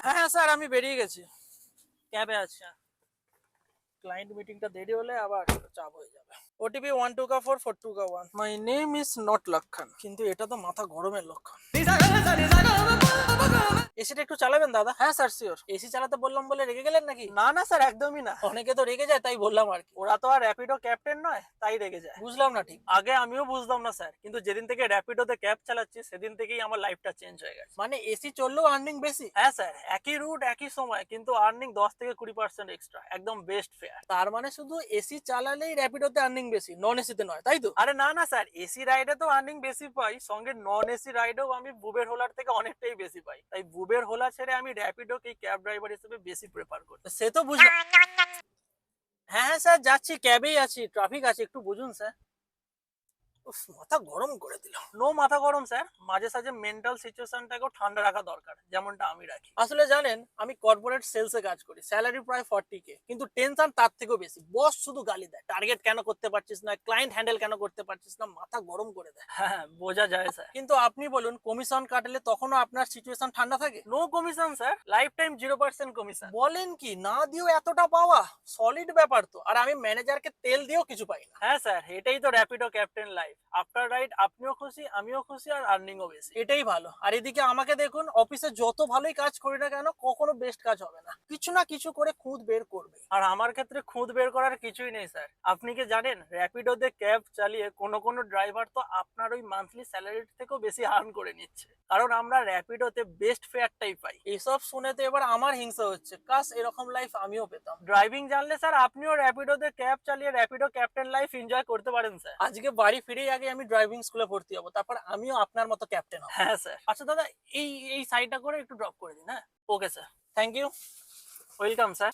হ্যাঁ স্যার, আমি বেরিয়ে গেছি, ক্যাবে আছি। ক্লায়েন্ট মিটিংটা দেরি হলে আবার চাপ হয়ে যাবে। OTP 12044241। My name is not লক্ষণ, কিন্তু এটা তো মাথা গরমের লক্ষণ। এসিটা একটু চালাবেন দাদা? হ্যাঁ স্যার, শিওর। এসি চালাতে বললাম বলে রেগে গেলেন নাকি? না না স্যার, একদমই না। অনেকে তো রেগে যায়, তাই বললাম আর কি। ওরা তো আর র্যাপিডো ক্যাপ্টেন নয়, তাই রেগে যায়। বুঝলাম না ঠিক। আগে আমিও বুঝলাম না স্যার, কিন্তু যেদিন থেকে র্যাপিডোতে ক্যাব চালাচ্ছি সেদিন থেকেই আমার লাইফটা চেঞ্জ হয়ে গেছে। মানে এসি চললেও আর্নিং বেশি? হ্যাঁ স্যার, একই রুট একই সময়, কিন্তু আর্নিং 10 থেকে 20% এক্সট্রা, একদম বেস্ট ফেয়ার। তার মানে শুধু এসি চালালেই র্যাপিডোতে আর্নিং বেশি, নন এসিতে নয়, তাই তো? আরে না না স্যার, এসি রাইডে তো আর্নিং বেশি পাই, সঙ্গে নন এসি রাইডেও আমি বুবের হোলার থেকে অনেকটাই বেশি পাই। তাই বুবের হোলা ছেড়ে আমি র্যাপিডোকে ক্যাব ড্রাইভার হিসেবে বেশি প্রেফার করি। সে তো বুঝলাম। হ্যাঁ হ্যাঁ স্যার, যাচ্ছি, ক্যাবেই আছি, ট্রাফিক আছে, একটু বুঝুন স্যার। উফ, মাথা গরম করে দিল। নো মাথা গরম স্যার, মাঝে সাঝে মেন্টাল সিচুয়েশনটাকেও ঠান্ডা রাখা দরকার, যেমনটা আমি রাখি। আসলে জানেন, আমি কর্পোরেট সেলসে কাজ করি, স্যালারি প্রায় 40K, কিন্তু টেনশন তার থেকেও বেশি। বস শুধু গালি দেয়, টার্গেট কেন করতে পারছিস না, ক্লায়েন্ট হ্যান্ডেল কেন করতে পারছিস না, মাথা গরম করে দেয়। হ্যাঁ, বোঝা যায় স্যার। কিন্তু আপনি বলুন, কমিশন কাটলে তখনও আপনার সিচুয়েশন ঠান্ডা থাকে? No commission sir, life time 0% commission. বলেন কি, না দিয়েও এতটা পাওয়া? সলিড ব্যাপার তো। আর আমি ম্যানেজারকে তেল দিয়েও কিছু পাই না। হ্যাঁ স্যার, এটাই তো Rapido captain life. After ride আপনিও খুশি, আমিও খুশি, আর আর্নিংও বেশি। এটাই ভালো। আর এদিকে আমাকে দেখুন, অফিসে যত ভালোই কাজ করি না কেন, কখনো বেস্ট কাজ হবে না, কিছু না কিছু করে খুঁত বের করবে। আর আমার ক্ষেত্রে খুঁত বের করার কিছুই নেই স্যার। আপনি কি জানেন, র্যাপিডোতে ক্যাব চালিয়ে কোনো ড্রাইভার তো আপনার ওই মান্থলি স্যালারি থেকেও বেশি আর্ন করে নিচ্ছে, কারণ আমরা র্যাপিডোতে বেস্ট ফেয়ারটাই পাই। এইসব শুনে তো এবার আমার হিংসা হচ্ছে, কাশ এরকম লাইফ আমিও পেতাম। ড্রাইভিং জানলে স্যার আপনিও র্যাপিডোতে ক্যাব চালিয়ে র্যাপিডো ক্যাপ্টেন লাইফ এনজয় করতে পারেন স্যার। আজকে বাড়ি ফিরেই আগে আমি ড্রাইভিং স্কুলে ভর্তি হবো, তারপর আমিও আপনার মতো ক্যাপ্টেন হব। হ্যাঁ স্যার। আচ্ছা দাদা, এই এই সাইডটা করে একটু ড্রপ করে দিন। হ্যাঁ, okay sir, thank you. Welcome sir.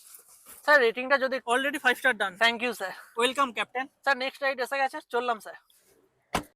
Sir রেটিংটা যদি already 5 star done. Thank you sir. Welcome captain. Sir next ride এসে গেছে, চললাম স্যার।